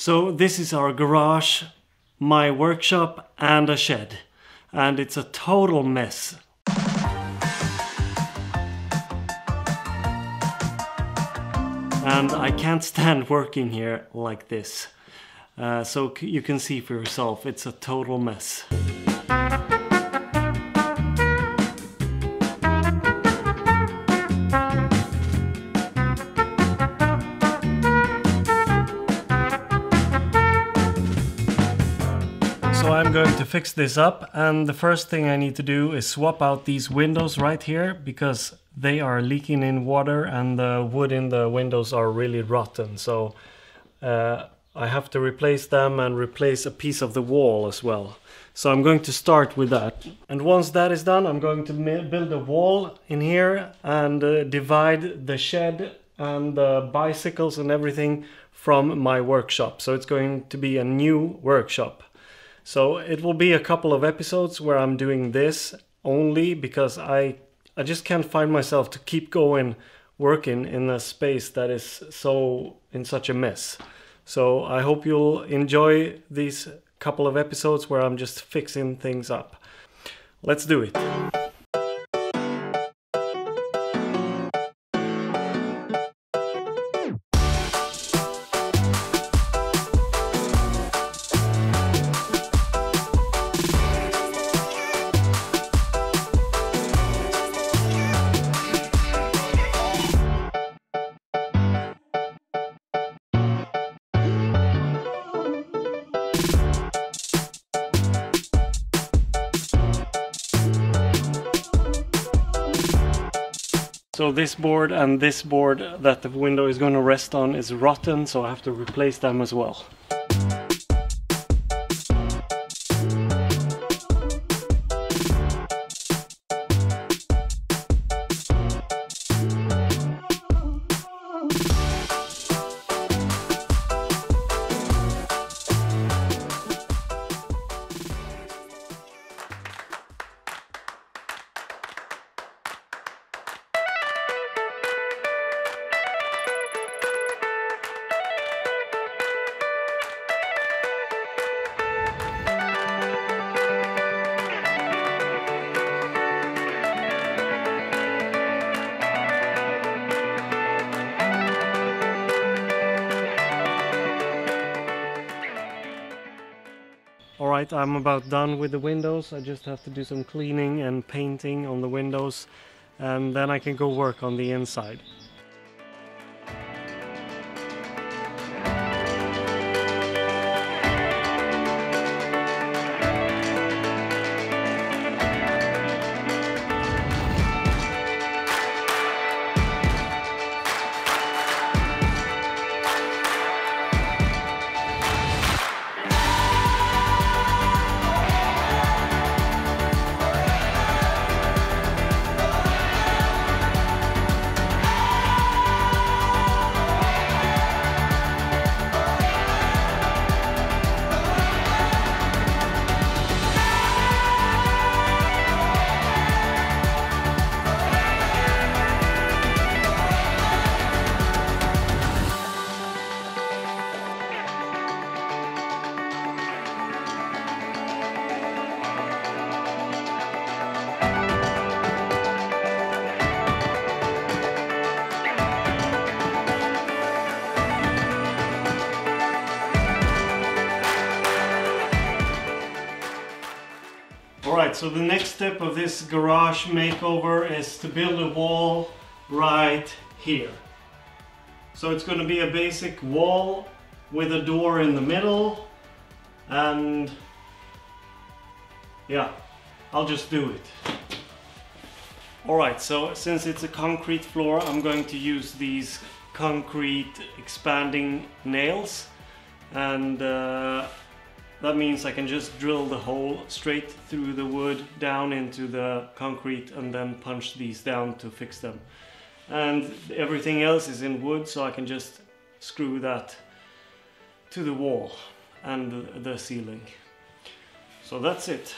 So this is our garage, my workshop and a shed. And it's a total mess. And I can't stand working here like this. So you can see for yourself, it's a total mess. So I'm going to fix this up, and the first thing I need to do is swap out these windows right here because they are leaking in water and the wood in the windows are really rotten. So I have to replace them and replace a piece of the wall as well. So I'm going to start with that. And once that is done, I'm going to build a wall in here and divide the shed and the bicycles and everything from my workshop. So it's going to be a new workshop. So it will be a couple of episodes where I'm doing this only because I just can't find myself to keep going working in a space that is in such a mess. So I hope you'll enjoy these couple of episodes where I'm just fixing things up. Let's do it. So this board and this board that the window is going to rest on is rotten, so I have to replace them as well. Alright, I'm about done with the windows. I just have to do some cleaning and painting on the windows, and then I can go work on the inside. Alright, so the next step of this garage makeover is to build a wall right here. So it's going to be a basic wall with a door in the middle, and yeah, I'll just do it. Alright, so since it's a concrete floor, I'm going to use these concrete expanding nails, and that means I can just drill the hole straight through the wood down into the concrete and then punch these down to fix them. And everything else is in wood, so I can just screw that to the wall and the ceiling. So that's it.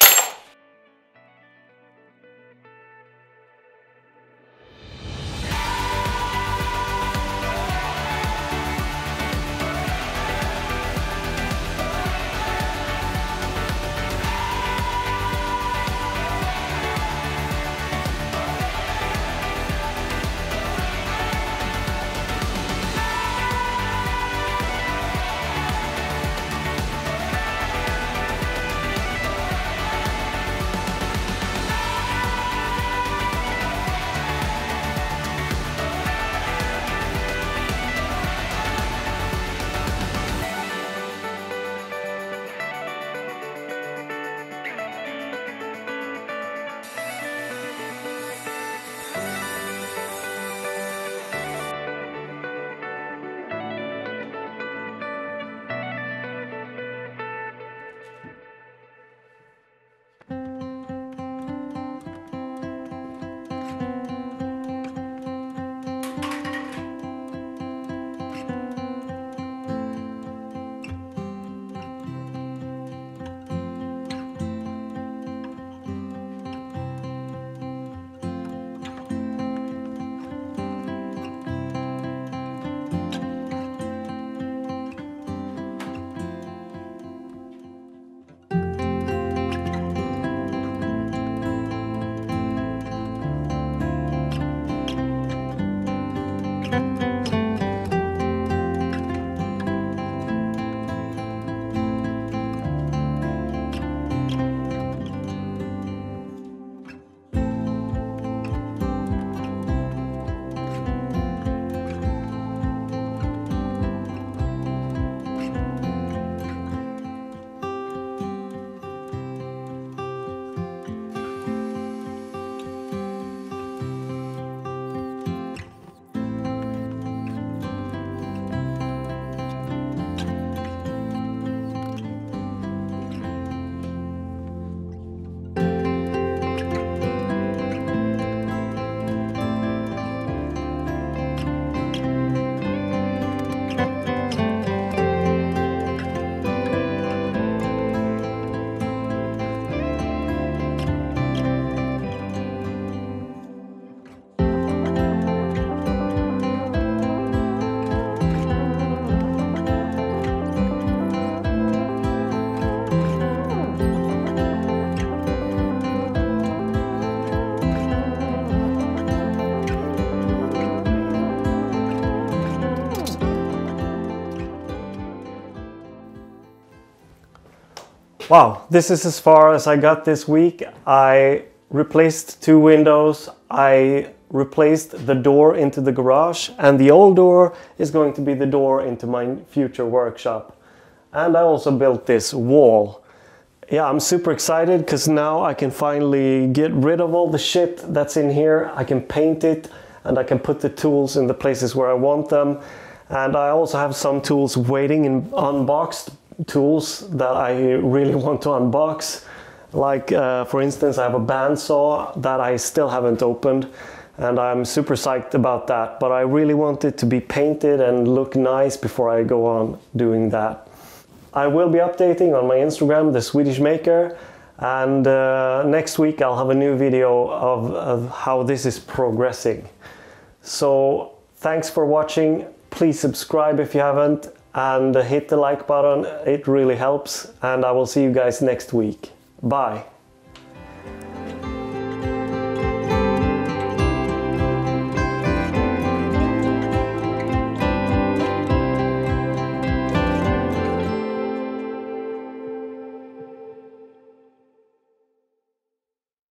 Wow, this is as far as I got this week. I replaced 2 windows, I replaced the door into the garage, and the old door is going to be the door into my future workshop. And I also built this wall. Yeah, I'm super excited because now I can finally get rid of all the shit that's in here. I can paint it and I can put the tools in the places where I want them. And I also have some tools waiting in unboxed tools that I really want to unbox. Like for instance, I have a bandsaw that I still haven't opened, and I'm super psyched about that, but I really want it to be painted and look nice before I go on doing that. I will be updating on my Instagram, The Swedish Maker, and next week I'll have a new video of how this is progressing. So thanks for watching. Please subscribe if you haven't, and hit the like button. It really helps, and I will see you guys next week. Bye.